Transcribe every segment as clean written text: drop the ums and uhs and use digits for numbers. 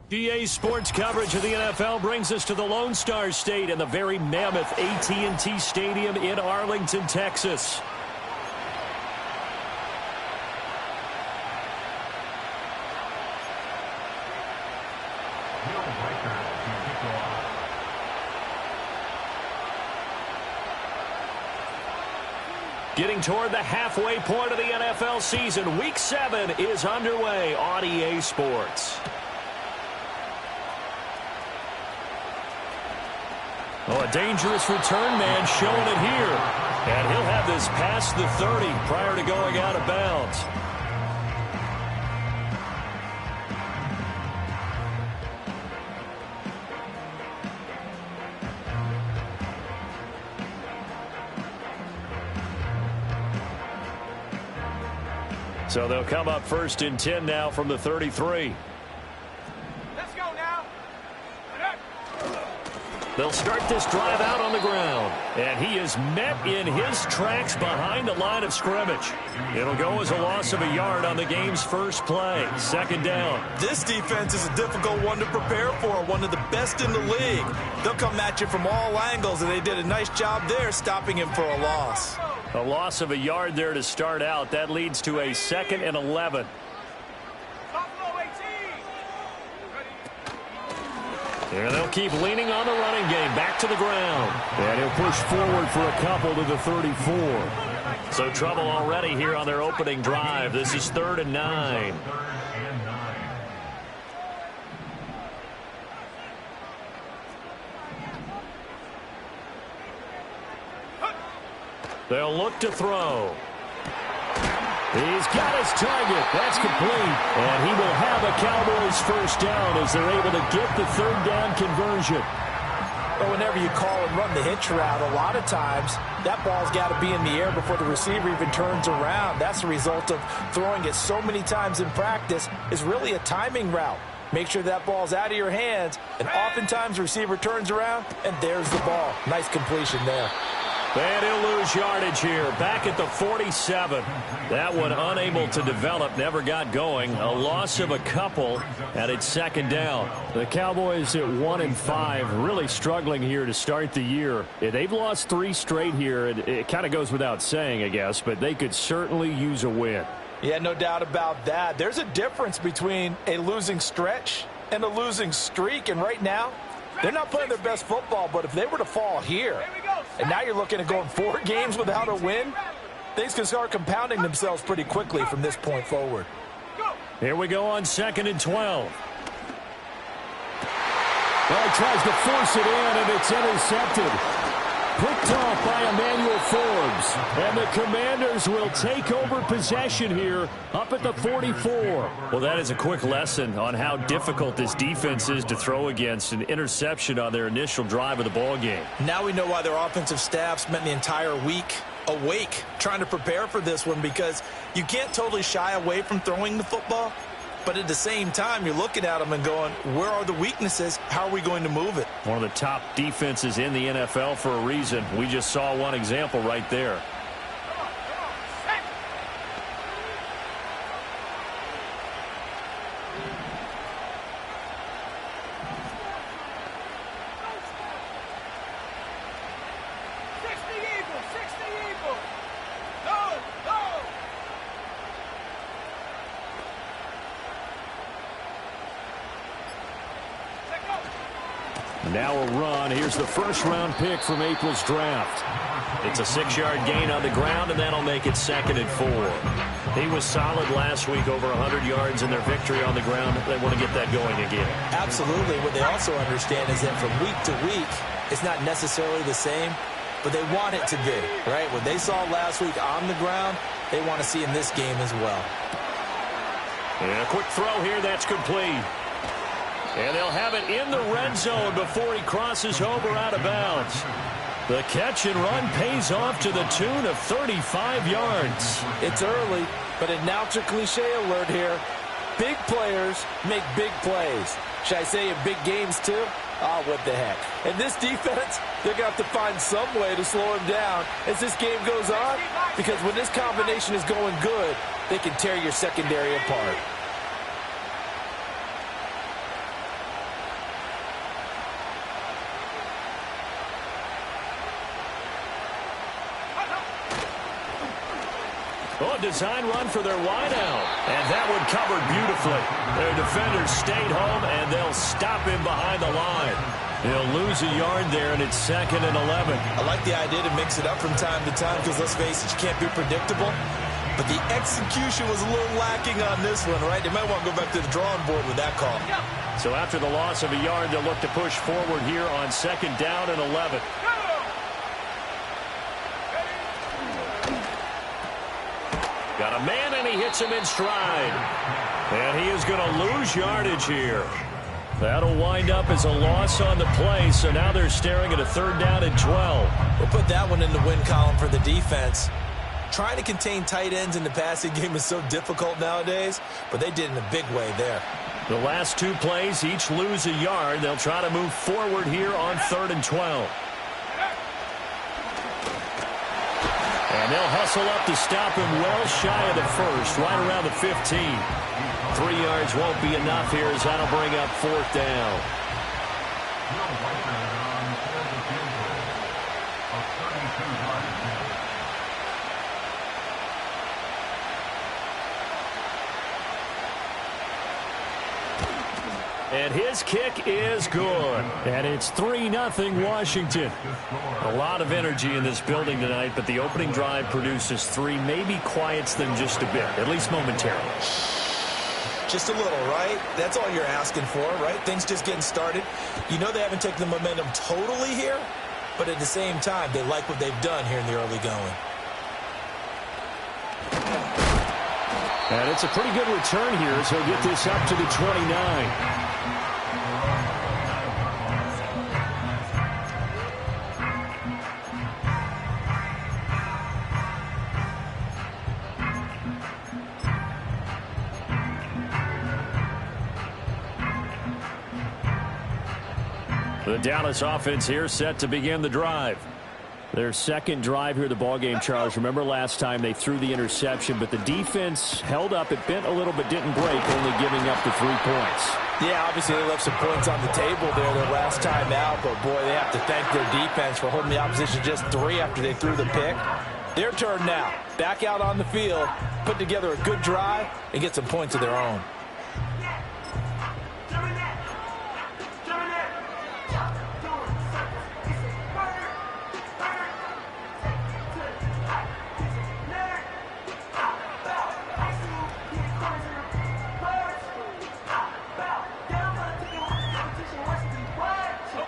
GA Sports coverage of the NFL brings us to the Lone Star State and the very mammoth AT&T Stadium in Arlington, Texas. Getting toward the halfway point of the NFL season, Week 7 is underway on EA Sports. Oh, a dangerous return man showing it here. And he'll have this past the 30 prior to going out of bounds. So they'll come up first and 10 now from the 33. Let's go now. They'll start this drive out on the ground. And he is met in his tracks behind the line of scrimmage. It'll go as a loss of a yard on the game's first play. Second down. This defense is a difficult one to prepare for, one of the best in the league. They'll come at you from all angles, and they did a nice job there stopping him for a loss. A loss of a yard there to start out. That leads to a 2nd and 11. And they'll keep leaning on the running game. Back to the ground. And he'll push forward for a couple to the 34. So trouble already here on their opening drive. This is 3rd and 9. They'll look to throw. He's got his target. That's complete. And he will have a Cowboys first down as they're able to get the 3rd down conversion. But whenever you call and run the hitch route, a lot of times that ball's got to be in the air before the receiver even turns around. That's the result of throwing it so many times in practice. Is really a timing route. Make sure that ball's out of your hands, and oftentimes the receiver turns around, and there's the ball. Nice completion there. And he'll lose yardage here. Back at the 47. That one unable to develop, never got going. A loss of a couple, and it's 2nd down. The Cowboys at 1-5, really struggling here to start the year. They've lost 3 straight here. It kind of goes without saying, I guess, but they could certainly use a win. Yeah, no doubt about that. There's a difference between a losing stretch and a losing streak, and right now, they're not playing their best football, but if they were to fall here, and now you're looking at going 4 games without a win, things can start compounding themselves pretty quickly from this point forward. Here we go on 2nd and 12. Well, he tries to force it in, and it's intercepted. Picked off by Emmanuel Forbes. And the Commanders will take over possession here up at the 44. Well, that is a quick lesson on how difficult this defense is to throw against. An interception on their initial drive of the ball game. Now we know why their offensive staff spent the entire week awake trying to prepare for this one, because you can't totally shy away from throwing the football. But at the same time, you're looking at them and going, where are the weaknesses? How are we going to move it? One of the top defenses in the NFL for a reason. We just saw one example right there. Now a run. Here's the first-round pick from April's draft. It's a 6-yard gain on the ground, and that'll make it 2nd and 4. He was solid last week, over 100 yards in their victory on the ground. They want to get that going again. Absolutely. What they also understand is that from week to week, it's not necessarily the same, but they want it to be, right? What they saw last week on the ground, they want to see in this game as well. And a quick throw here. That's complete. And they'll have it in the red zone before he crosses over out of bounds. The catch and run pays off to the tune of 35 yards. It's early, but announcer cliche alert here. Big players make big plays. Should I say in big games too? Oh, what the heck. And this defense, they're going to have to find some way to slow him down as this game goes on, because when this combination is going good, they can tear your secondary apart. Oh, design run for their wideout. And that one covered beautifully. Their defenders stayed home, and they'll stop him behind the line. He'll lose a yard there, and it's 2nd and 11. I like the idea to mix it up from time to time because, let's face it, you can't be predictable. But the execution was a little lacking on this one, right? They might want to go back to the drawing board with that call. So after the loss of a yard, they'll look to push forward here on 2nd down and 11. Got a man, and he hits him in stride. And he is going to lose yardage here. That'll wind up as a loss on the play, so now they're staring at a 3rd down and 12. We'll put that one in the win column for the defense. Trying to contain tight ends in the passing game is so difficult nowadays, but they did in a big way there. The last 2 plays each lose a yard. They'll try to move forward here on 3rd and 12. And they'll hustle up to stop him well shy of the 1st, right around the 15. 3 yards won't be enough here as that'll bring up 4th down. And his kick is good. And it's 3-0 Washington. A lot of energy in this building tonight, but the opening drive produces 3, maybe quiets them just a bit, at least momentarily. Just a little, right? That's all you're asking for, right? Things just getting started. You know they haven't taken the momentum totally here, but at the same time, they like what they've done here in the early going. And it's a pretty good return here as he'll get this up to the 29. The Dallas offense here set to begin the drive. Their 2nd drive here of the ballgame, Charles. Remember last time they threw the interception, but the defense held up. It bent a little but didn't break, only giving up the 3 points. Yeah, obviously they left some points on the table there their last time out, but boy, they have to thank their defense for holding the opposition just 3 after they threw the pick. Their turn now. Back out on the field, put together a good drive, and get some points of their own.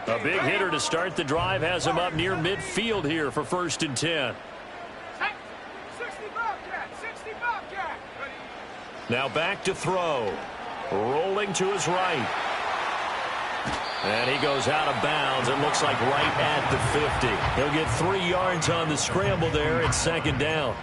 A big hitter to start the drive has him up near midfield here for 1st and 10. 60 Bobcat, 60 Bobcat. Now back to throw. Rolling to his right. And he goes out of bounds. It looks like right at the 50. He'll get 3 yards on the scramble there at 2nd down.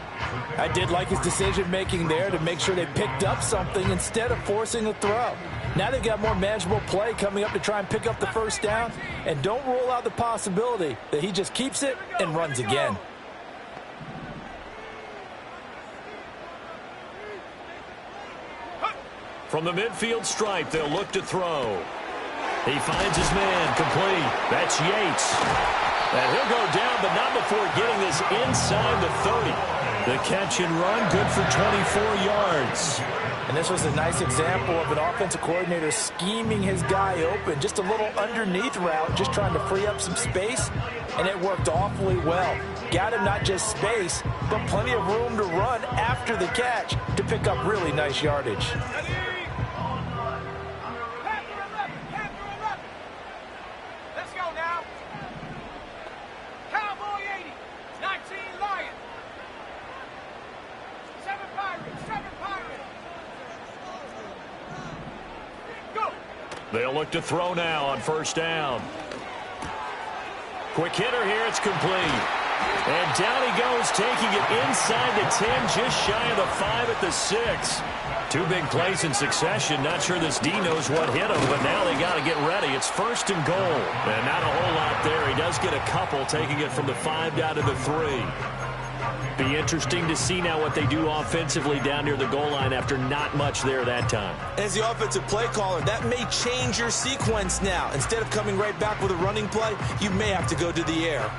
I did like his decision-making there to make sure they picked up something instead of forcing a throw. Now they've got more manageable play coming up to try and pick up the 1st down. And don't rule out the possibility that he just keeps it and runs again. From the midfield stripe, they'll look to throw. He finds his man, complete. That's Yates. And he'll go down, but not before getting this inside the 30. The catch and run, good for 24 yards. And this was a nice example of an offensive coordinator scheming his guy open. Just a little underneath route, just trying to free up some space, and it worked awfully well. Got him not just space, but plenty of room to run after the catch to pick up really nice yardage. Let's go now. Cowboy 80, 19 Lions. 7 Pirates, 7 Pirates. Go. They'll look to throw now on 1st down. Quick hitter here, it's complete. And down he goes, taking it inside the 10, just shy of the 5 at the 6. 2 big plays in succession. Not sure this D knows what hit him, but now they got to get ready. It's 1st and goal. And not a whole lot there. He does get a couple, taking it from the 5 down to the 3. Be interesting to see now what they do offensively down near the goal line after not much there that time. As the offensive play caller, that may change your sequence now. Instead of coming right back with a running play, you may have to go to the air.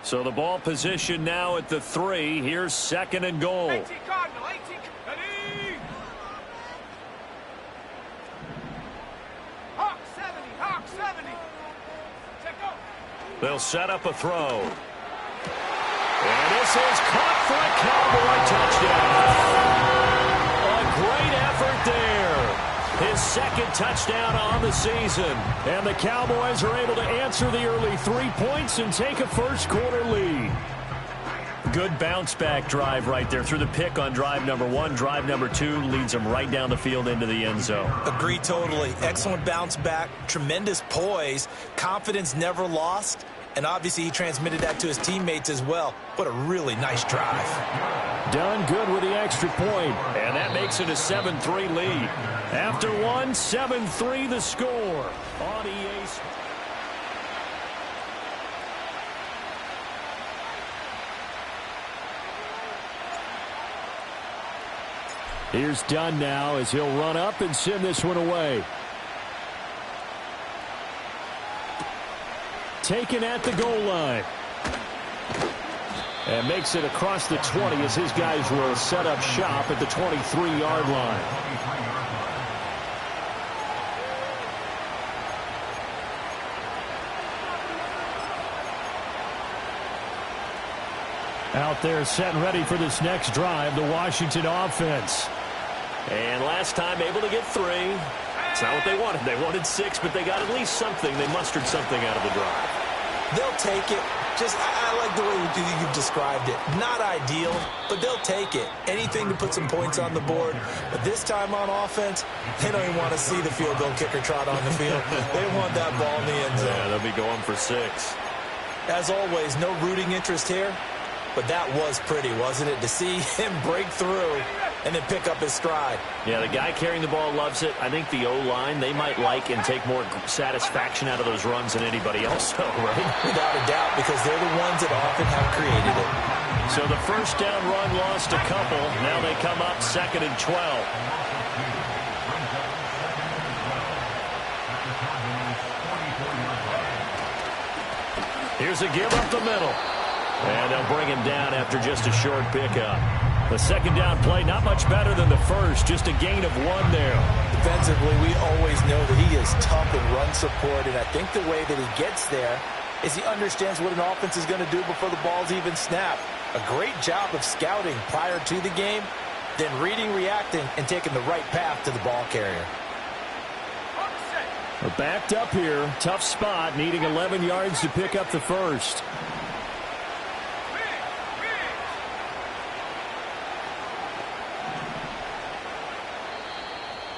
So the ball position now at the 3. Here's 2nd and goal. 18 Cardinal, 18. Ready? Hawk 70, Hawk 70. Check go. They'll set up a throw. And this is caught for a Cowboy touchdown. A great effort there. His 2nd touchdown on the season. And the Cowboys are able to answer the early 3 points and take a first-quarter lead. Good bounce-back drive right there. Through the pick on drive number 1. Drive number 2 leads them right down the field into the end zone. Agree totally. Excellent bounce back. Tremendous poise. Confidence never lost. And obviously he transmitted that to his teammates as well. What a really nice drive. Done good with the extra point. And that makes it a 7-3 lead. After 1, 7-3 the score on EA Sports. Here's Dunn now as he'll run up and send this one away. Taken at the goal line. And makes it across the 20 as his guys will set up shop at the 23-yard line. Out there set and ready for this next drive, the Washington offense. And last time able to get 3. It's not what they wanted. They wanted 6, but they got at least something. They mustered something out of the drive. They'll take it. I like the way you've described it. Not ideal, but they'll take it. Anything to put some points on the board. But this time on offense, they don't even want to see the field goal kicker trot on the field. They want that ball in the end zone. Yeah, they'll be going for 6. As always, no rooting interest here. But that was pretty, wasn't it? To see him break through and then pick up his stride. Yeah, the guy carrying the ball loves it. I think the O-line, they might like and take more satisfaction out of those runs than anybody else, though, right? Without a doubt, because they're the ones that often have created it. So the first down run lost a couple. Now they come up 2nd and 12. Here's a give up the middle. And they'll bring him down after just a short pickup. The 2nd down play, not much better than the first. Just a gain of 1 there. Defensively, we always know that he is tough in run support. And I think the way that he gets there is he understands what an offense is going to do before the ball's even snapped. A great job of scouting prior to the game, then reading, reacting, and taking the right path to the ball carrier. We're backed up here. Tough spot, needing 11 yards to pick up the first.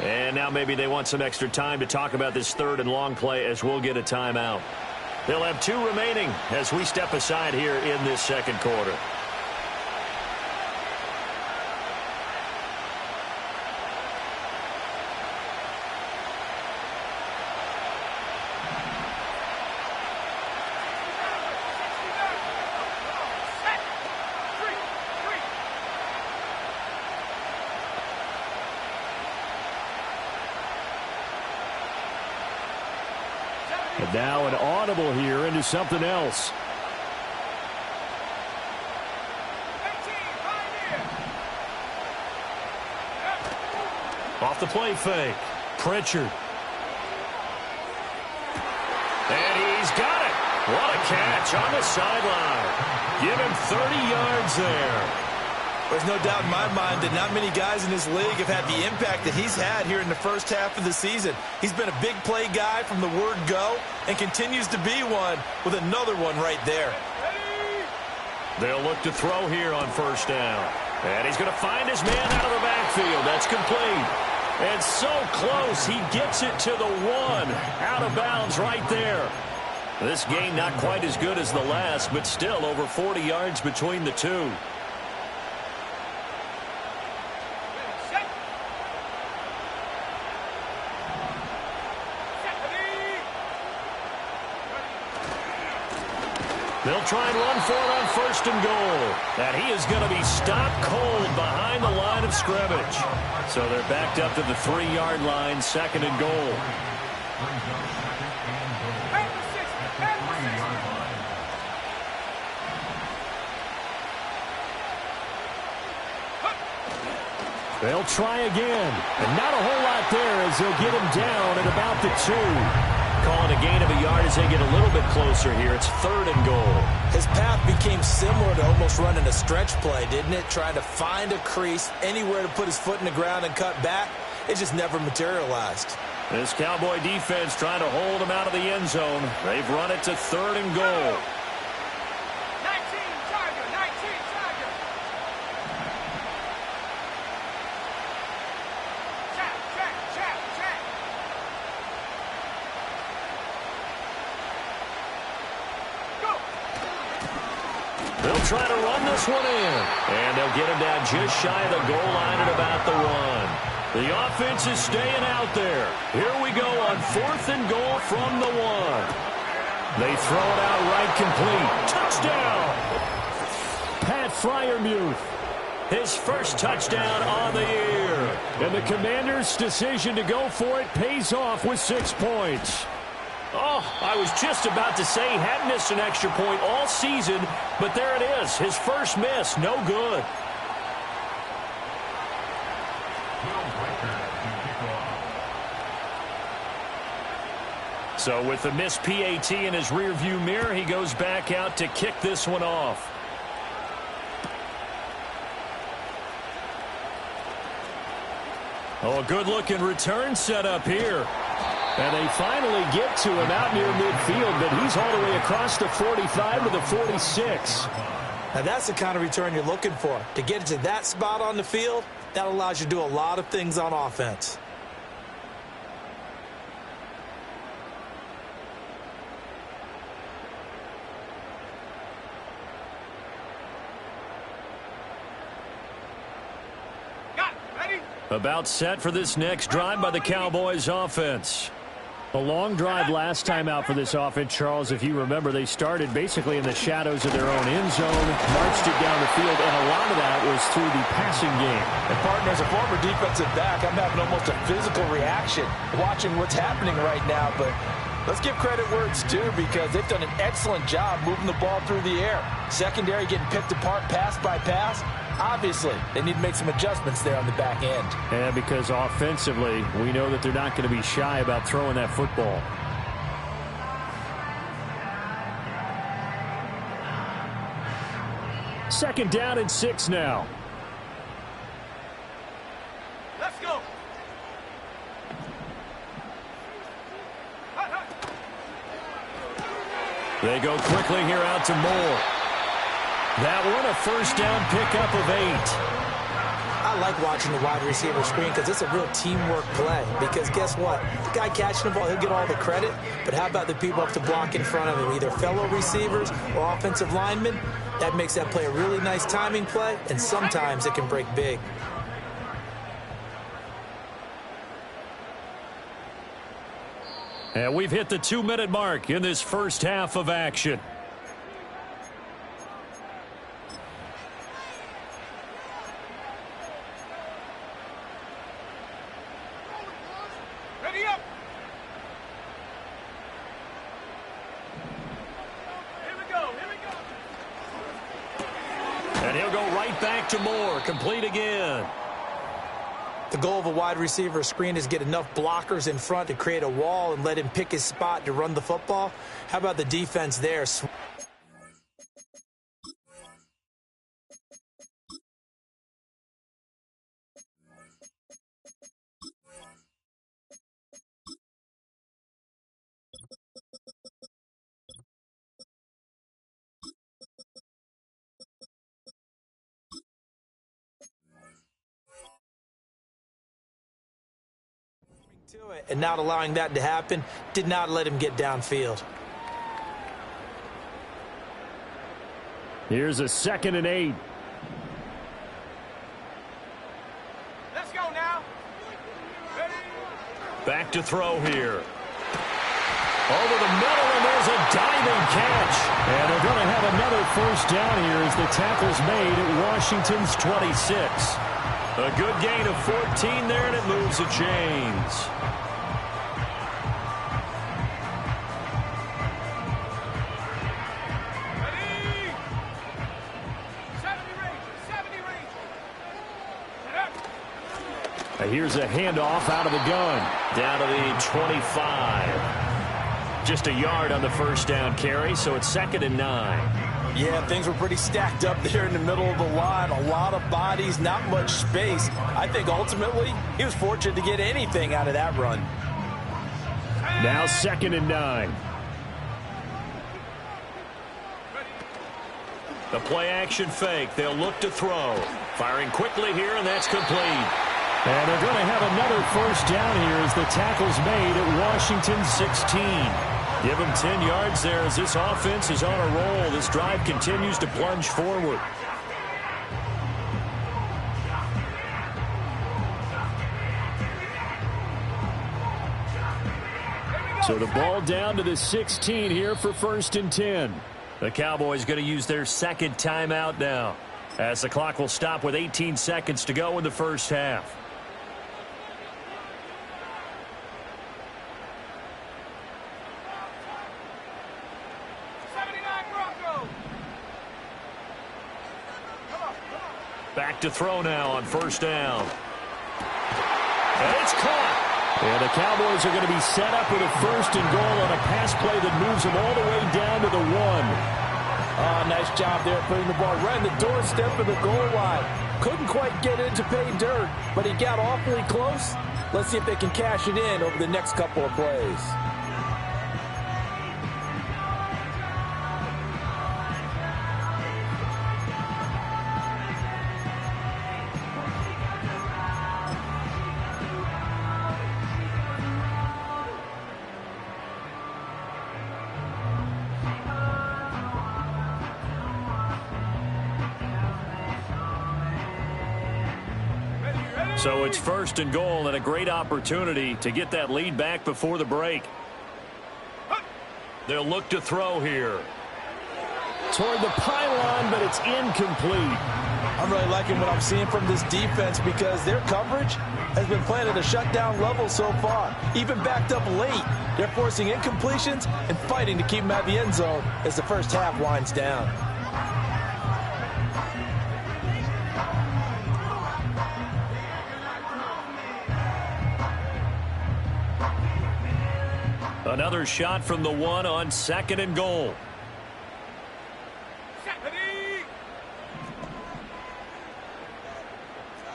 And now maybe they want some extra time to talk about this 3rd and long play as we'll get a timeout. They'll have 2 remaining as we step aside here in this 2nd quarter. And now an audible here into something else. 18, Off the play fake. Pritchard. And he's got it. What a catch on the sideline. Give him 30 yards there. There's no doubt in my mind that not many guys in this league have had the impact that he's had here in the first half of the season. He's been a big play guy from the word go and continues to be one with another one right there. They'll look to throw here on 1st down. And he's going to find his man out of the backfield. That's complete. And so close, he gets it to the 1. Out of bounds right there. This game not quite as good as the last, but still over 40 yards between the 2. They'll try and run for it on 1st and goal. And he is going to be stopped cold behind the line of scrimmage. So they're backed up to the 3-yard line, 2nd and goal. They'll try again. And not a whole lot there as they'll get him down at about the 2. Calling a gain of a yard as they get a little bit closer here. It's 3rd and goal. His path became similar to almost running a stretch play, didn't it? Trying to find a crease, anywhere to put his foot in the ground and cut back. It just never materialized. This Cowboy defense trying to hold him out of the end zone. They've run it to 3rd and goal. 19 Tiger, 19 Tiger. Check. Go. They'll try to run this one in. And they'll get him down just shy of the goal line at about the 1. The offense is staying out there. Here we go on 4th and goal from the 1. They throw it out right complete. Touchdown! Pat Freiermuth. His first touchdown on the year. And the Commanders' decision to go for it pays off with 6 points. Oh, I was just about to say he hadn't missed an extra point all season, but there it is. His first miss, no good. So with the missed PAT in his rearview mirror, he goes back out to kick this one off. Oh, a good-looking return set up here. And they finally get to him out near midfield, but he's all the way across the 45 to the 46. Now that's the kind of return you're looking for. To get to that spot on the field, that allows you to do a lot of things on offense. About set for this next drive by the Cowboys offense. A long drive last time out for this offense, Charles. If you remember, they started basically in the shadows of their own end zone, marched it down the field, and a lot of that was through the passing game. And, partner, as a former defensive back, I'm having almost a physical reaction watching what's happening right now. But let's give credit where it's due because they've done an excellent job moving the ball through the air. Secondary getting picked apart pass by pass. Obviously, they need to make some adjustments there on the back end. Yeah, because offensively, we know that they're not going to be shy about throwing that football. Second down and 6 now. Let's go. They go quickly here out to Moore. That one a first down pickup of 8. I like watching the wide receiver screen because it's a real teamwork play. Because guess what? The guy catching the ball, he'll get all the credit. But how about the people up to block in front of him, either fellow receivers or offensive linemen? That makes that play a really nice timing play, and sometimes it can break big. And we've hit the 2-minute mark in this first half of action. Ready up. Here we go. And he'll go right back to Moore. Complete again. The goal of a wide receiver screen is get enough blockers in front to create a wall and let him pick his spot to run the football. How about the defense there? To it, and not allowing that to happen did not let him get downfield. Here's a 2nd and 8. Let's go now. Ready. Back to throw here. Over the middle, and there's a diving catch. And they're going to have another first down here as the tackle's made at Washington's 26. A good gain of 14 there, and it moves the chains. Ready. 70 Rangers. Set up. Here's a handoff out of the gun. Down to the 25. Just a yard on the first down carry, so it's 2nd and 9. Yeah, things were pretty stacked up there in the middle of the line. A lot of bodies, not much space. I think ultimately he was fortunate to get anything out of that run. Now 2nd and 9. The play action fake. They'll look to throw. Firing quickly here, and that's complete. And they're going to have another first down here as the tackle's made at Washington 16. Give them 10 yards there as this offense is on a roll. This drive continues to plunge forward. So the ball down to the 16 here for 1st and 10. The Cowboys going to use their 2nd timeout now, as the clock will stop with 18 seconds to go in the first half. Back to throw now on 1st down. And it's caught. And the Cowboys are going to be set up with a 1st and goal on a pass play that moves them all the way down to the 1. Nice job there putting the ball right in the doorstep of the goal line. Couldn't quite get in to pay dirt, but he got awfully close. Let's see if they can cash it in over the next couple of plays. So it's 1st and goal and a great opportunity to get that lead back before the break. They'll look to throw here. Toward the pylon, but it's incomplete. I'm really liking what I'm seeing from this defense because their coverage has been playing at a shutdown level so far. Even backed up late, they're forcing incompletions and fighting to keep them out of the end zone as the first half winds down. Another shot from the 1 on 2nd and goal.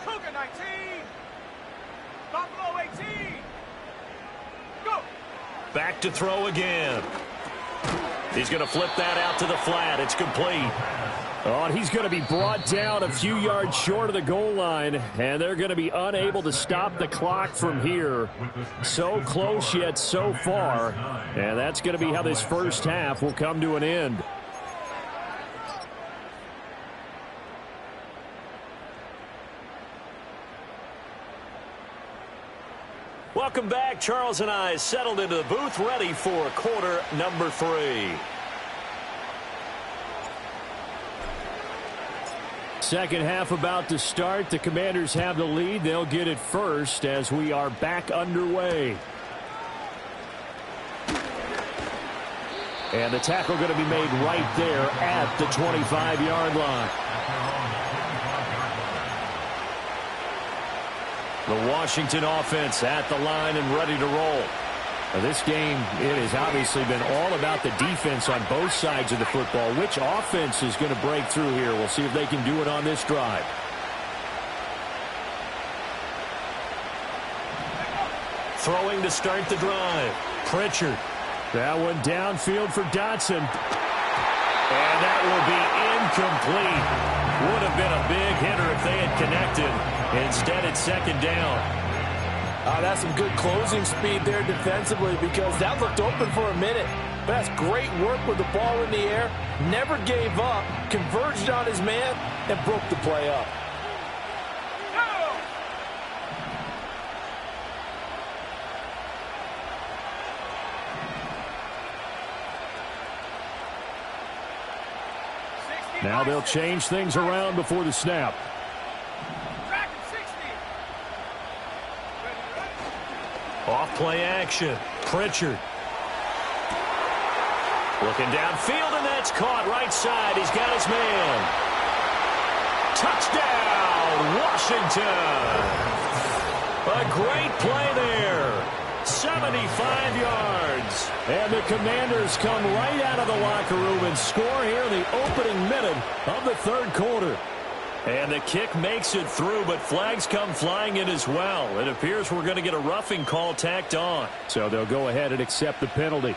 Cougar 19. Buffalo 18. Go. Back to throw again. He's going to flip that out to the flat. It's complete. Oh, and he's going to be brought down a few yards short of the goal line, and they're going to be unable to stop the clock from here. So close yet so far, and that's going to be how this first half will come to an end. Welcome back. Charles and I settled into the booth ready for quarter number 3. Second half about to start. The Commanders have the lead. They'll get it first as we are back underway. And the tackle going to be made right there at the 25-yard line. The Washington offense at the line and ready to roll. Now this game, it has obviously been all about the defense on both sides of the football. Which offense is going to break through here? We'll see if they can do it on this drive. Throwing to start the drive. Pritchard. That one downfield for Dotson. And that will be incomplete. Would have been a big hitter if they had connected. Instead, it's 2nd down. That's some good closing speed there defensively because that looked open for a minute. But that's great work with the ball in the air. Never gave up, converged on his man, and broke the play up. Now they'll change things around before the snap. Off play action. Pritchard. Looking downfield, and that's caught right side. He's got his man. Touchdown, Washington. A great play there. 75 yards. And the Commanders come right out of the locker room and score here in the opening minute of the third quarter. And the kick makes it through, but flags come flying in as well. It appears we're going to get a roughing call tacked on. So they'll go ahead and accept the penalty.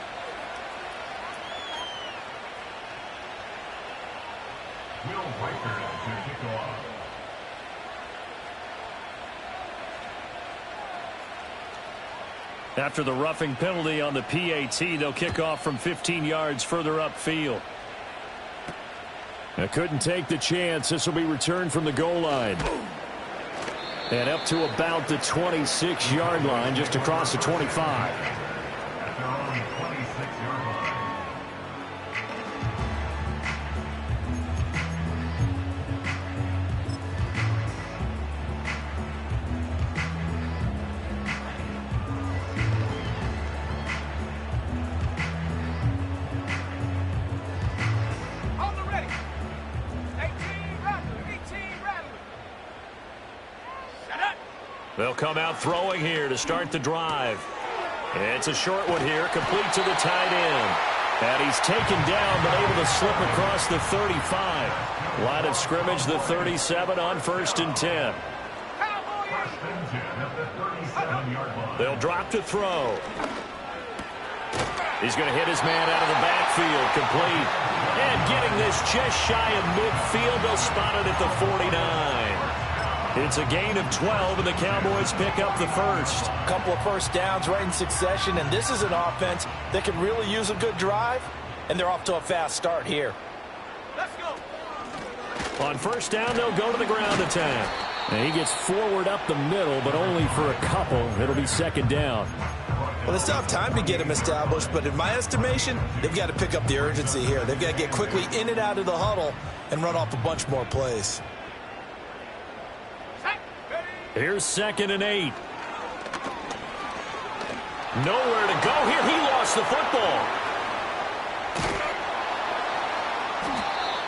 After the roughing penalty on the PAT, they'll kick off from 15 yards further upfield. They couldn't take the chance. This will be returned from the goal line. And up to about the 26-yard line, just across the 25. They'll come out throwing here to start the drive. It's a short one here, complete to the tight end. And he's taken down, but able to slip across the 35. Line of scrimmage, the 37 on 1st and 10. They'll drop to throw. He's going to hit his man out of the backfield, complete. And getting this just shy of midfield, they'll spot it at the 49. It's a gain of 12, and the Cowboys pick up the first. A couple of first downs right in succession, and this is an offense that can really use a good drive, and they're off to a fast start here. Let's go. On first down, they'll go to the ground attack. And he gets forward up the middle, but only for a couple. It'll be second down. Well, they still have time to get him established, but in my estimation, they've got to pick up the urgency here. They've got to get quickly in and out of the huddle and run off a bunch more plays. Here's 2nd and 8. Nowhere to go here. He lost the football.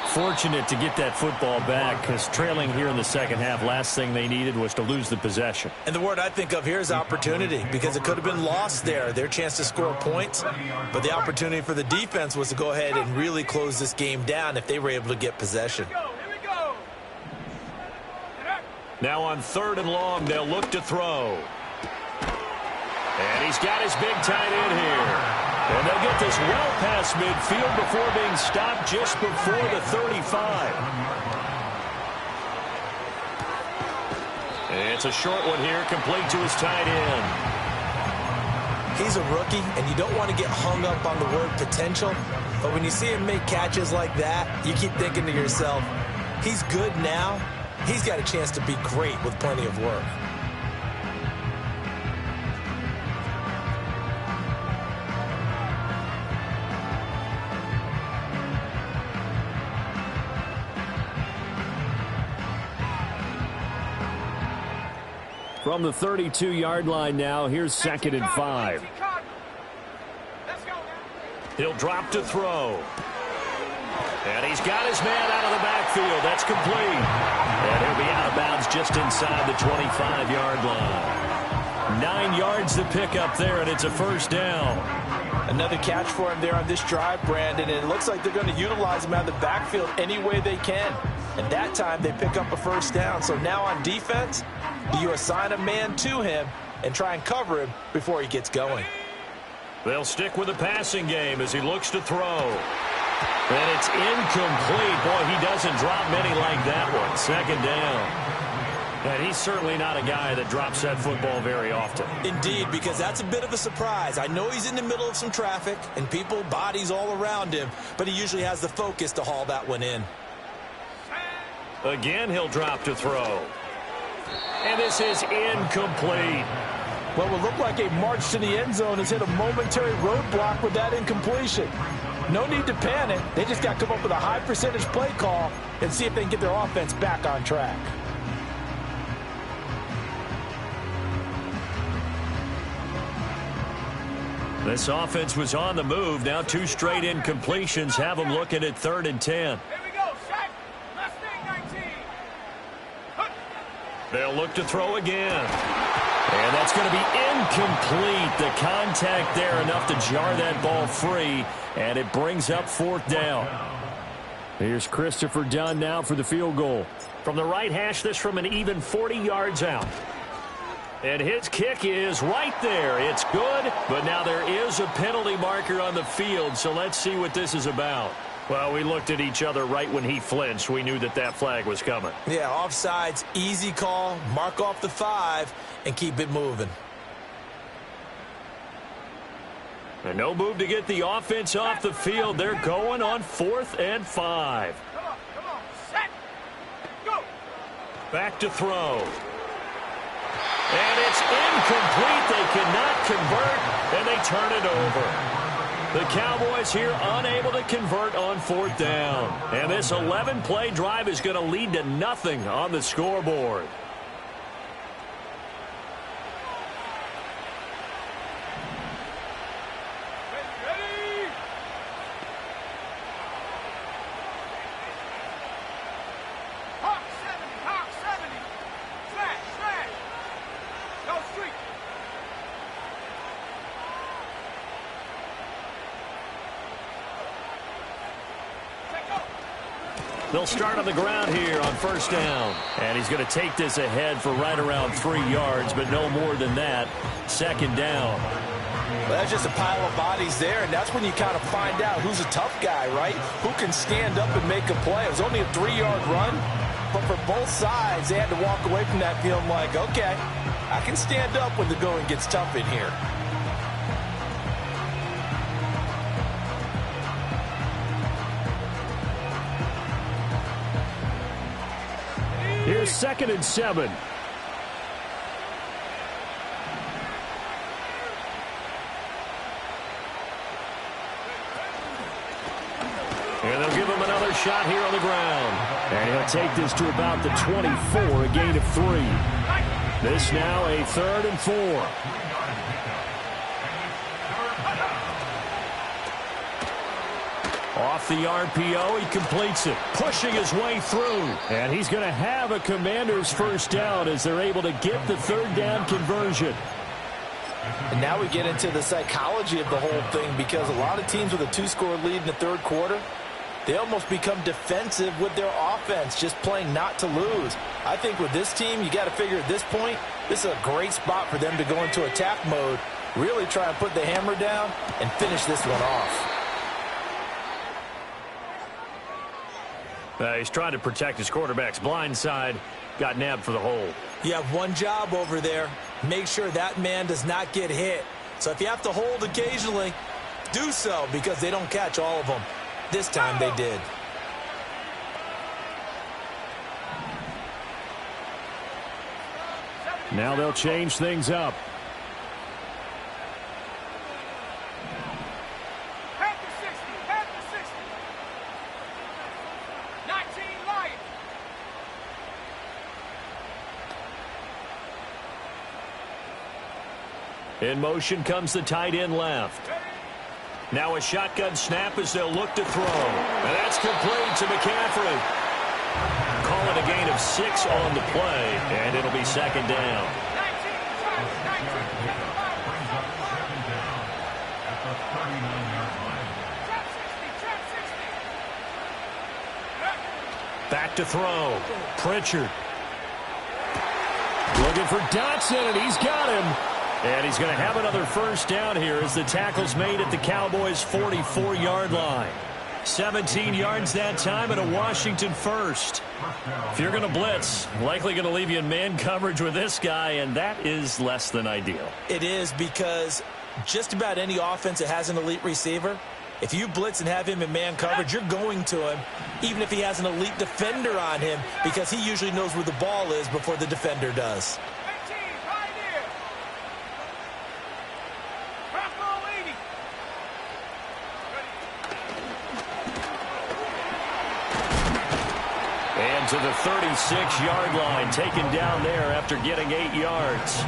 Fortunate to get that football back, because trailing here in the second half, last thing they needed was to lose the possession. And the word I think of here is opportunity, because it could have been lost there, their chance to score points. But the opportunity for the defense was to go ahead and really close this game down if they were able to get possession. Now on 3rd and long, they'll look to throw. And he's got his big tight end here. And they'll get this well past midfield before being stopped just before the 35. And it's a short one here, complete to his tight end. He's a rookie, and you don't want to get hung up on the word potential. But when you see him make catches like that, you keep thinking to yourself, he's good now. He's got a chance to be great with plenty of work. From the 32-yard line now, here's 2nd and 5. He'll drop to throw. And he's got his man out of the backfield. That's complete. And he'll be out of bounds just inside the 25-yard line. 9 yards to pick up there, and it's a first down. Another catch for him there on this drive, Brandon, and it looks like they're going to utilize him out of the backfield any way they can. And that time they pick up a first down. So now on defense, do you assign a man to him and try and cover him before he gets going? They'll stick with the passing game as he looks to throw. And it's incomplete. Boy, he doesn't drop many like that one. 2nd down. And he's certainly not a guy that drops that football very often. Indeed, because that's a bit of a surprise. I know he's in the middle of some traffic and people, bodies all around him, but he usually has the focus to haul that one in. Again, he'll drop to throw. And this is incomplete. What would look like a march to the end zone has hit a momentary roadblock with that incompletion. No need to panic. They just got to come up with a high percentage play call and see if they can get their offense back on track. This offense was on the move. Now 2 straight incompletions have them looking at 3rd and 10. Here we go, Shaq. Last 19. They'll look to throw again. And that's going to be incomplete. The contact there enough to jar that ball free, and it brings up 4th down. Here's Christopher Dunn now for the field goal. From the right hash, this from an even 40 yards out. And his kick is right there. It's good, but now there is a penalty marker on the field, so let's see what this is about. Well, we looked at each other right when he flinched. We knew that that flag was coming. Yeah, offsides, easy call, mark off the 5, and keep it moving. And no move to get the offense off the field. They're going on 4th and 5. Come on, set, go. Back to throw. And it's incomplete. They cannot convert, and they turn it over. The Cowboys here unable to convert on 4th down. And this 11-play drive is going to lead to nothing on the scoreboard. Ready? Hawk 70. Slash. Go street. They'll start on the ground here on 1st down. And he's going to take this ahead for right around 3 yards, but no more than that. 2nd down. Well, that's just a pile of bodies there, and that's when you kind of find out who's a tough guy, right? Who can stand up and make a play. It was only a 3-yard run, but for both sides, they had to walk away from that feeling like, okay, I can stand up when the going gets tough in here. Here's 2nd and 7. And they'll give him another shot here on the ground. And he'll take this to about the 24, a gain of 3. This now a 3rd and 4. Off the RPO, he completes it, pushing his way through. And he's going to have a Commanders 1st down as they're able to get the 3rd down conversion. And now we get into the psychology of the whole thing, because a lot of teams with a 2-score lead in the 3rd quarter, they almost become defensive with their offense, just playing not to lose. I think with this team, you got to figure at this point, this is a great spot for them to go into attack mode, really try and put the hammer down and finish this one off. He's trying to protect his quarterback's blind side. Got nabbed for the hold. You have one job over there. Make sure that man does not get hit. So if you have to hold occasionally, do so, because they don't catch all of them. This time they did. Now they'll change things up. In motion comes the tight end left. Now a shotgun snap as they'll look to throw. And that's complete to McCaffrey. Call it a gain of 6 on the play, and it'll be 2nd down. Back to throw. Pritchard. Looking for Dotson, and he's got him. And he's going to have another 1st down here as the tackle's made at the Cowboys' 44-yard line. 17 yards that time and a Washington 1st. If you're going to blitz, likely going to leave you in man coverage with this guy, and that is less than ideal. It is, because just about any offense that has an elite receiver, if you blitz and have him in man coverage, you're going to him, even if he has an elite defender on him, because he usually knows where the ball is before the defender does. To the 36-yard line, taken down there after getting 8 yards.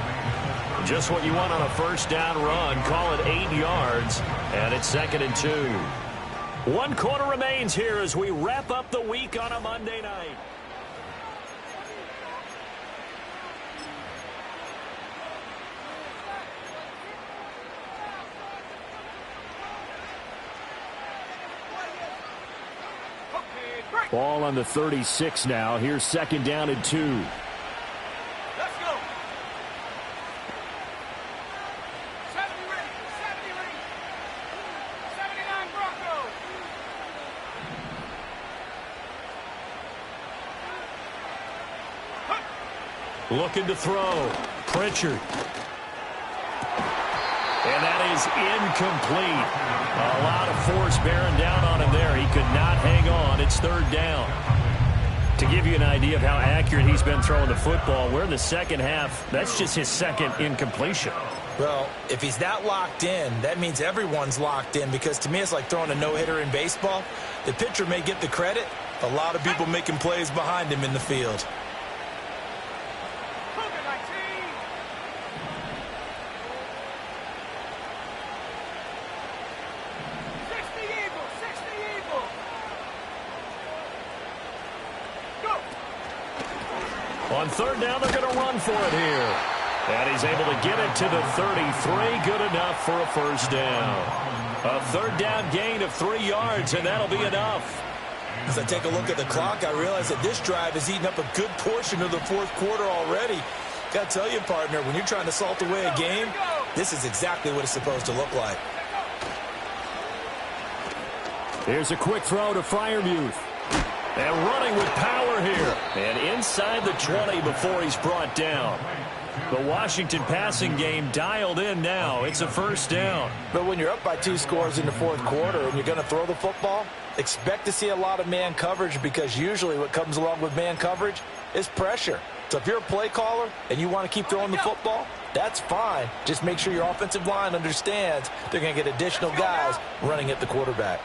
Just what you want on a 1st down run. Call it 8 yards, and it's 2nd and 2. 1 quarter remains here as we wrap up the week on a Monday night. Ball on the 36 now. Here's second down and 2. Let's go. 70 ready. 70 ready. 79 Broncos. Looking to throw. Pritchard. And that is incomplete. A lot of force bearing down on him there. He could not hang on. It's third down. To give you an idea of how accurate he's been throwing the football, we're in the second half. That's just his second incompletion. Well, if he's that locked in, that means everyone's locked in, because to me it's like throwing a no-hitter in baseball. The pitcher may get the credit. A lot of people making plays behind him in the field. Cougar 19. 60 Eagles. 60 Eagles. Go. On third down, they're going to run for it here. And he's able to get it to the 33. Good enough for a first down. A third down gain of 3 yards, and that'll be enough. As I take a look at the clock, I realize that this drive has eaten up a good portion of the fourth quarter already. Got to tell you, partner, when you're trying to salt away a game, this is exactly what it's supposed to look like. Here's a quick throw to Freiermuth. And running with power here. And inside the 20 before he's brought down. The Washington passing game dialed in now. It's a first down. But when you're up by 2 scores in the fourth quarter and you're going to throw the football, expect to see a lot of man coverage, because usually what comes along with man coverage is pressure. So if you're a play caller and you want to keep throwing the football, that's fine. Just make sure your offensive line understands they're going to get additional guys running at the quarterback.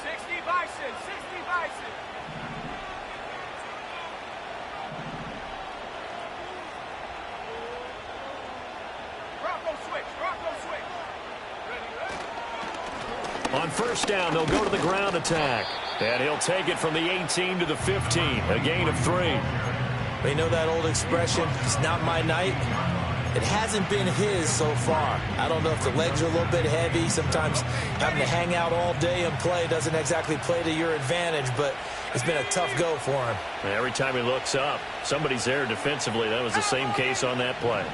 60 Bison. 60 Bison. Bronco switch. Bronco switch. Ready, ready. On first down, they'll go to the ground attack. And he'll take it from the 18 to the 15. A gain of 3. They know that old expression, it's not my night. It hasn't been his so far. I don't know if the legs are a little bit heavy. Sometimes having to hang out all day and play doesn't exactly play to your advantage, but it's been a tough go for him. Every time he looks up, somebody's there defensively. That was the same case on that play.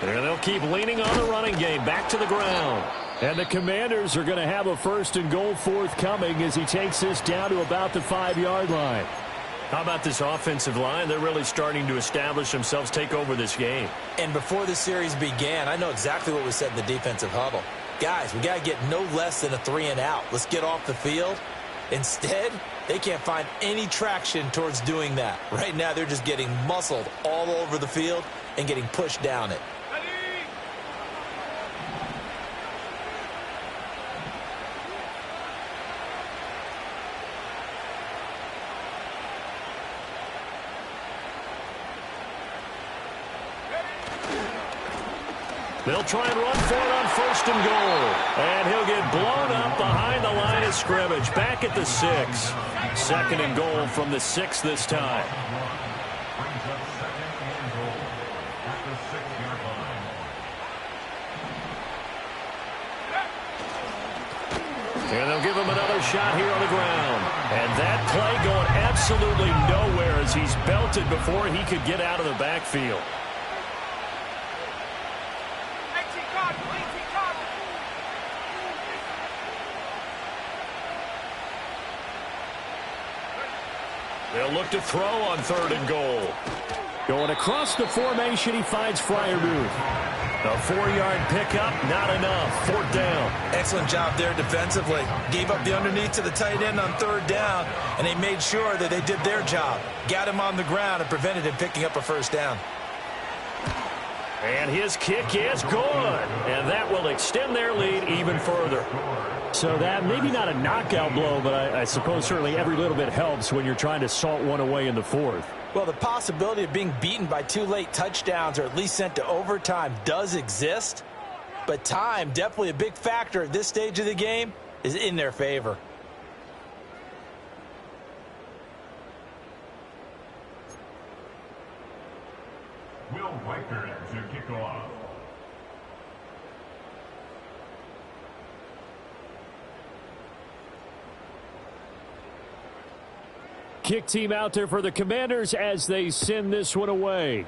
And they'll keep leaning on the running game. Back to the ground. And the Commanders are going to have a first and goal forthcoming as he takes this down to about the 5-yard line. How about this offensive line? They're really starting to establish themselves, take over this game. And before the series began, I know exactly what was said in the defensive huddle. Guys, we got to get no less than a 3-and-out. Let's get off the field. Instead, they can't find any traction towards doing that. Right now, they're just getting muscled all over the field and getting pushed down it. They'll try and run for it on first and goal. And he'll get blown up behind the line of scrimmage. Back at the 6. Second and goal from the 6 this time. And they'll give him another shot here on the ground. And that play going absolutely nowhere as he's belted before he could get out of the backfield. They'll look to throw on third and goal. Going across the formation, he finds Freiermuth. A 4-yard pickup, not enough. Fourth down. Excellent job there defensively. Gave up the underneath to the tight end on third down, and they made sure that they did their job. Got him on the ground and prevented him picking up a first down. And his kick is good. And that will extend their lead even further. So that maybe not a knockout blow, but I suppose certainly every little bit helps when you're trying to salt one away in the fourth. Well, the possibility of being beaten by 2 late touchdowns or at least sent to overtime does exist. But time, definitely a big factor at this stage of the game, is in their favor. Will Riker to kick off. Kick team out there for the Commanders as they send this one away.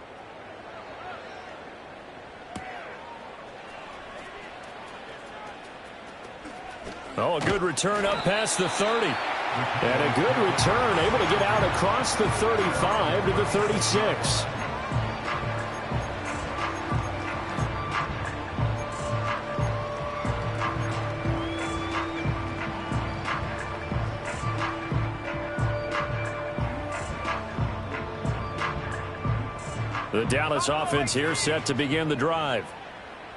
Oh, a good return up past the 30. And a good return, able to get out across the 35 to the 36. The Dallas offense here set to begin the drive.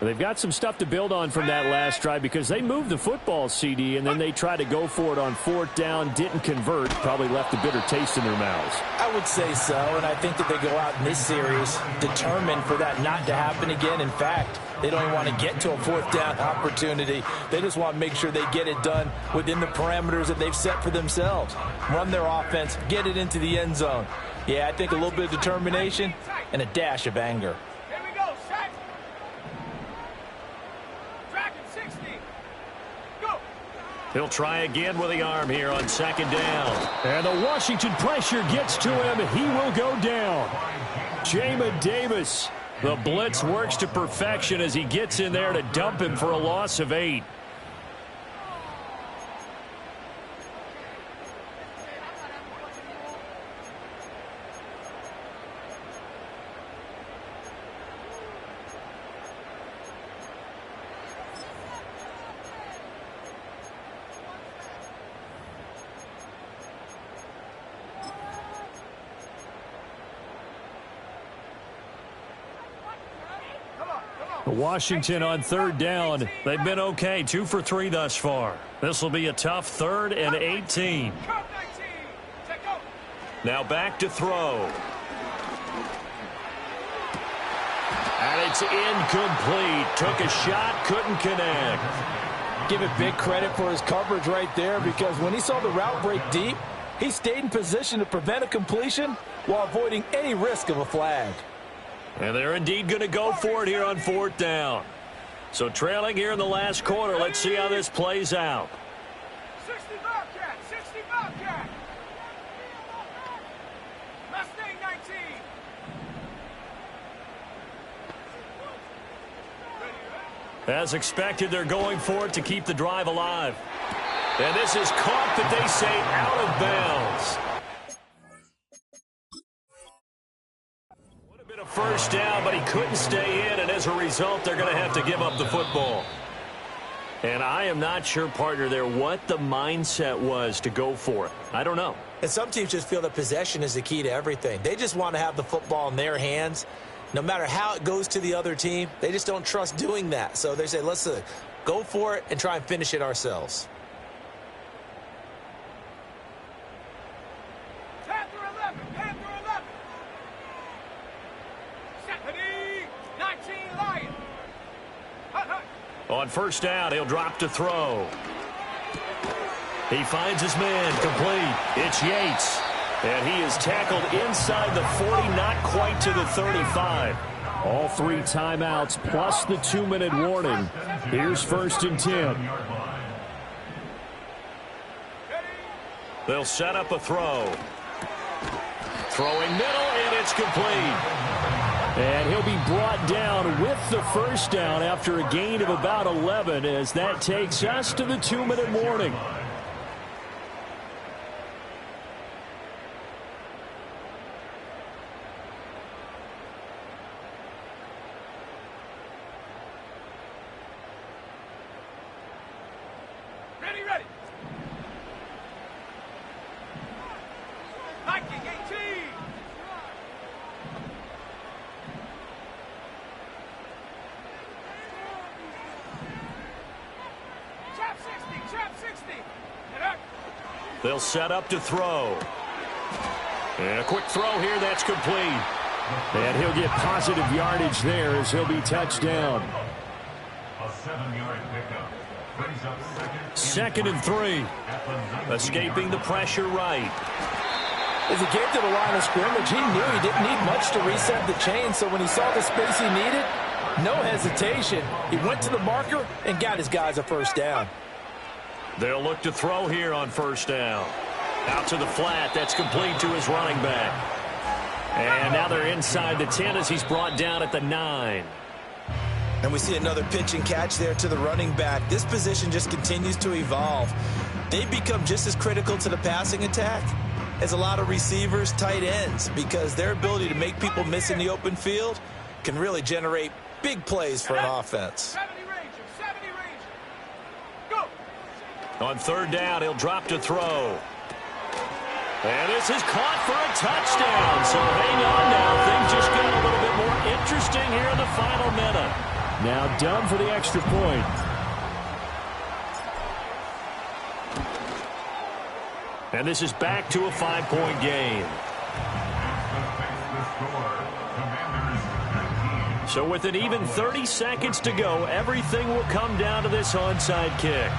They've got some stuff to build on from that last drive because they moved the football, CD, and then they tried to go for it on fourth down, didn't convert, probably left a bitter taste in their mouths. I would say so, and I think that they go out in this series determined for that not to happen again. In fact, they don't even want to get to a fourth down opportunity. They just want to make sure they get it done within the parameters that they've set for themselves. Run their offense, get it into the end zone. Yeah, I think a little bit of determination and a dash of anger. Here we go, set. Dragon 60. Go. He'll try again with the arm here on second down. And the Washington pressure gets to him. He will go down. Jamin Davis. The blitz works to perfection as he gets in there to dump him for a loss of 8. Washington on third down. They've been okay, 2 for 3 thus far. This will be a tough 3rd and 18. Now back to throw. And it's incomplete. Took a shot, couldn't connect. Give it big credit for his coverage right there because when he saw the route break deep, he stayed in position to prevent a completion while avoiding any risk of a flag. And they're indeed going to go for it here on fourth down. So trailing here in the last quarter. Let's see how this plays out. 60 Bobcat, 60 Bobcat. Mustang 19. As expected, they're going for it to keep the drive alive. And this is caught, but they say out of bounds. First down, but he couldn't stay in, and as a result, they're going to have to give up the football. And I am not sure, partner, there what the mindset was to go for it. I don't know. And some teams just feel that possession is the key to everything. They just want to have the football in their hands. No matter how it goes to the other team, they just don't trust doing that. So they say, let's go for it and try and finish it ourselves. On first down, he'll drop to throw. He finds his man complete. It's Yates. And he is tackled inside the 40, not quite to the 35. All 3 timeouts plus the 2-minute warning. Here's 1st and 10. They'll set up a throw. Throwing middle, and it's complete. And he'll be brought down with the first down after a gain of about 11 as that takes us to the 2-minute warning. Ready. Viking 18. Trap 60. They'll set up to throw. And a quick throw here, that's complete. And he'll get positive yardage there as he'll be touched down. A 7-yard pickup. Brings up second and 3. Escaping the pressure right. As he came to the line of scrimmage, he knew he didn't need much to reset the chain, so when he saw the space he needed, no hesitation. He went to the marker and got his guys a first down. They'll look to throw here on first down. Out to the flat. That's complete to his running back. And now they're inside the 10 as he's brought down at the 9. And we see another pitch and catch there to the running back. This position just continues to evolve. They've become just as critical to the passing attack as a lot of receivers, tight ends, because their ability to make people miss in the open field can really generate big plays for an offense. 70 Ranger. Go. On third down, he'll drop to throw. And this is caught for a touchdown. So hang on now. Things just got a little bit more interesting here in the final minute. Now done for the extra point. And this is back to a 5-point game. So with an even 30 seconds to go, everything will come down to this onside kick.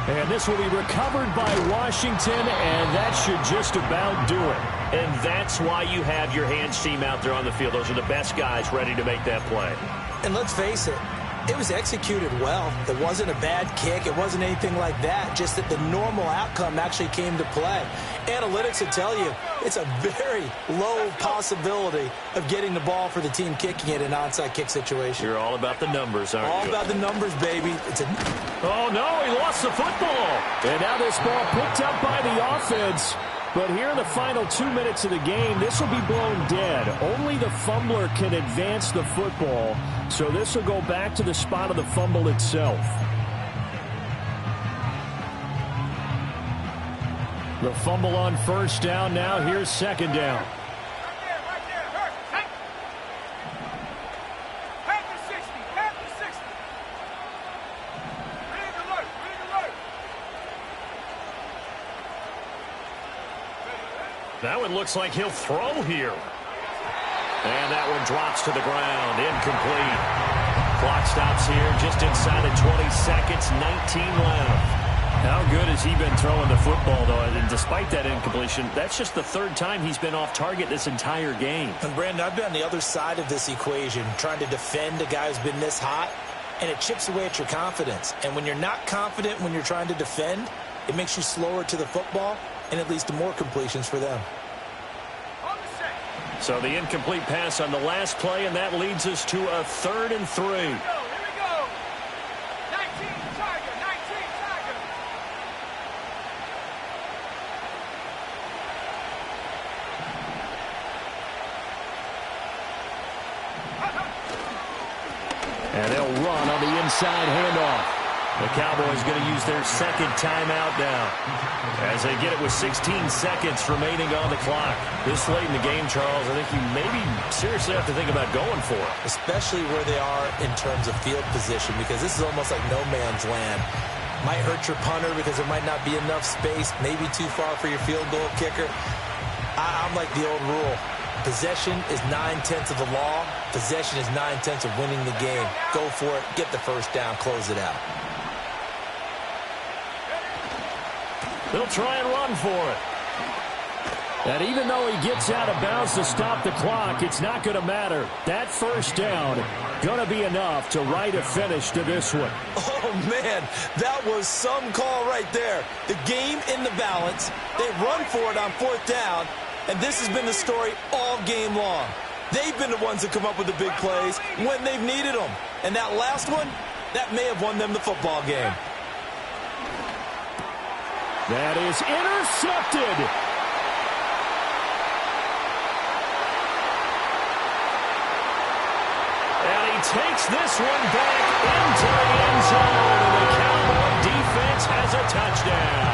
And this will be recovered by Washington, and that should just about do it. And that's why you have your hands team out there on the field. Those are the best guys ready to make that play. And let's face it, it was executed well. It wasn't a bad kick. It wasn't anything like that. Just that the normal outcome actually came to play. Analytics will tell you it's a very low possibility of getting the ball for the team kicking it in an onside kick situation. You're all about the numbers, aren't you? All about the numbers, baby. Oh, no, he lost the football. And now this ball picked up by the offense. But here in the final 2 minutes of the game, this will be blown dead. Only the fumbler can advance the football, so this will go back to the spot of the fumble itself. The fumble on first down. Now here's second down. Right there. Hurt. Hey. Head to 60. Head to 60. Read alert. That one looks like he'll throw here. And that one drops to the ground. Incomplete. Clock stops here just inside of 20 seconds. 19 left. How good has he been throwing the football, though? And despite that incompletion, that's just the third time he's been off target this entire game. And, Brandon, I've been on the other side of this equation, trying to defend a guy who's been this hot, and it chips away at your confidence. And when you're not confident when you're trying to defend, it makes you slower to the football, and it leads to more completions for them. So the incomplete pass on the last play, and that leads us to a 3rd and 3. Here we go. 19 Tiger. And they'll run on the inside handoff. The Cowboys going to use their second timeout now as they get it with 16 seconds remaining on the clock. This late in the game, Charles, I think you maybe seriously have to think about going for it. Especially where they are in terms of field position, because this is almost like no man's land. Might hurt your punter because there might not be enough space, maybe too far for your field goal kicker. I'm like the old rule. Possession is 9/10 of the law. Possession is 9/10 of winning the game. Go for it. Get the first down. Close it out. They'll try and run for it. And even though he gets out of bounds to stop the clock, it's not going to matter. That first down going to be enough to write a finish to this one. Oh, man, that was some call right there. The game in the balance. They run for it on 4th down, and this has been the story all game long. They've been the ones that come up with the big plays when they've needed them. And that last one, that may have won them the football game. That is intercepted. And he takes this one back into the end zone. And the Cowboy defense has a touchdown.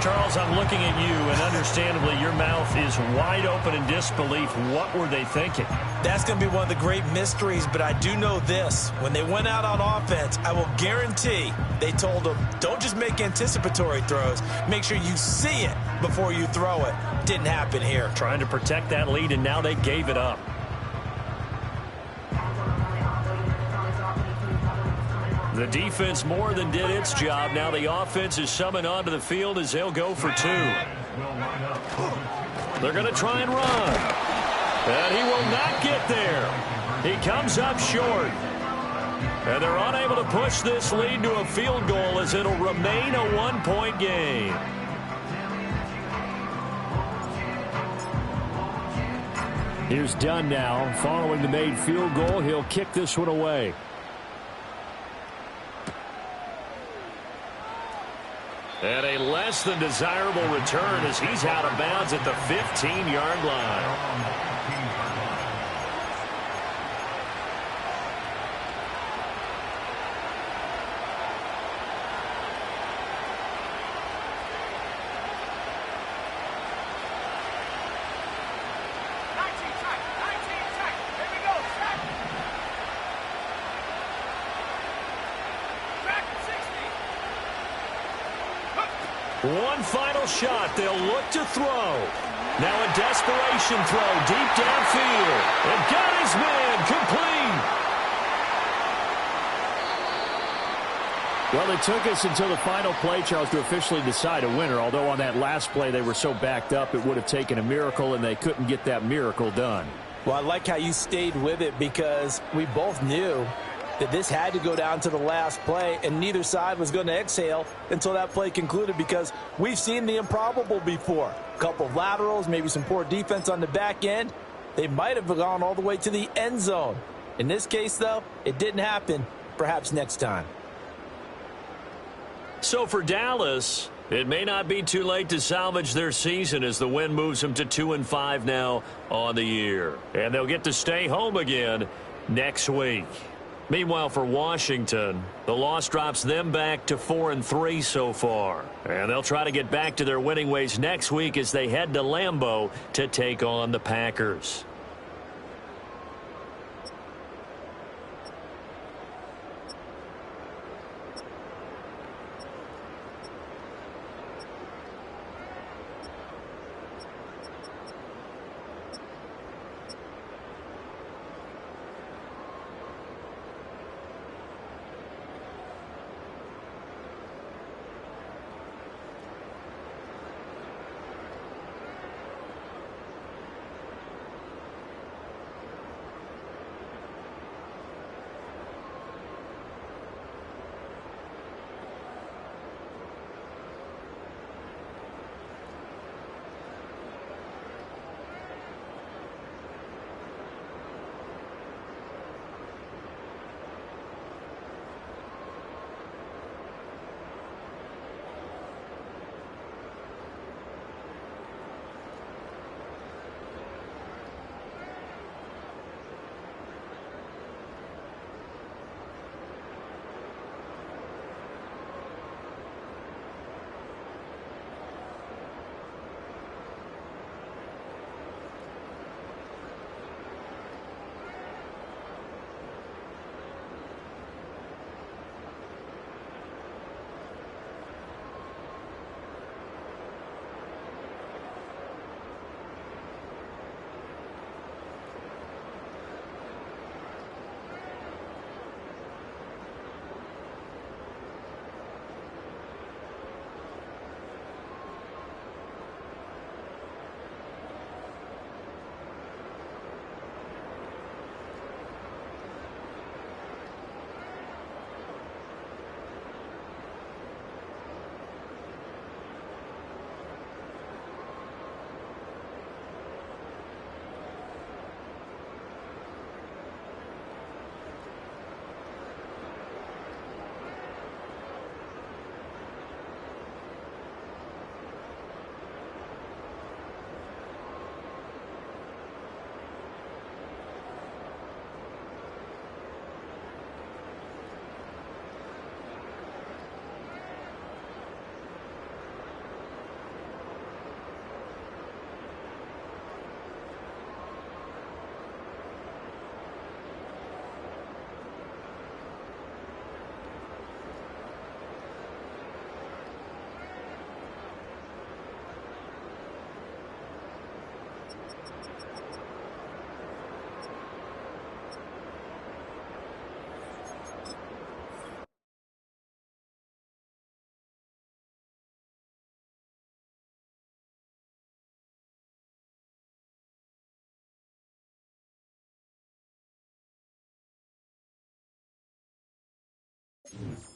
Charles, I'm looking at you, and understandably, your mouth is wide open in disbelief. What were they thinking? That's going to be one of the great mysteries, but I do know this. When they went out on offense, I will guarantee they told them, don't just make anticipatory throws. Make sure you see it before you throw it. Didn't happen here. Trying to protect that lead, and now they gave it up. The defense more than did its job. Now the offense is summoned onto the field as they'll go for 2. They're going to try and run. And he will not get there. He comes up short. And they're unable to push this lead to a field goal as it'll remain a 1-point game. Here's Dunn now. Following the made field goal, he'll kick this one away. And a less than desirable return as he's out of bounds at the 15-yard line. One final shot. They'll look to throw. Now a desperation throw deep downfield. And got his man complete. Well, it took us until the final play, Charles, to officially decide a winner. Although on that last play they were so backed up it would have taken a miracle, and they couldn't get that miracle done. Well, I like how you stayed with it because we both knew that this had to go down to the last play, and neither side was going to exhale until that play concluded because we've seen the improbable before. A couple of laterals, maybe some poor defense on the back end. They might have gone all the way to the end zone. In this case, though, it didn't happen. Perhaps next time. So for Dallas, it may not be too late to salvage their season as the win moves them to 2-5 now on the year. And they'll get to stay home again next week. Meanwhile, for Washington, the loss drops them back to 4-3 so far. And they'll try to get back to their winning ways next week as they head to Lambeau to take on the Packers. down.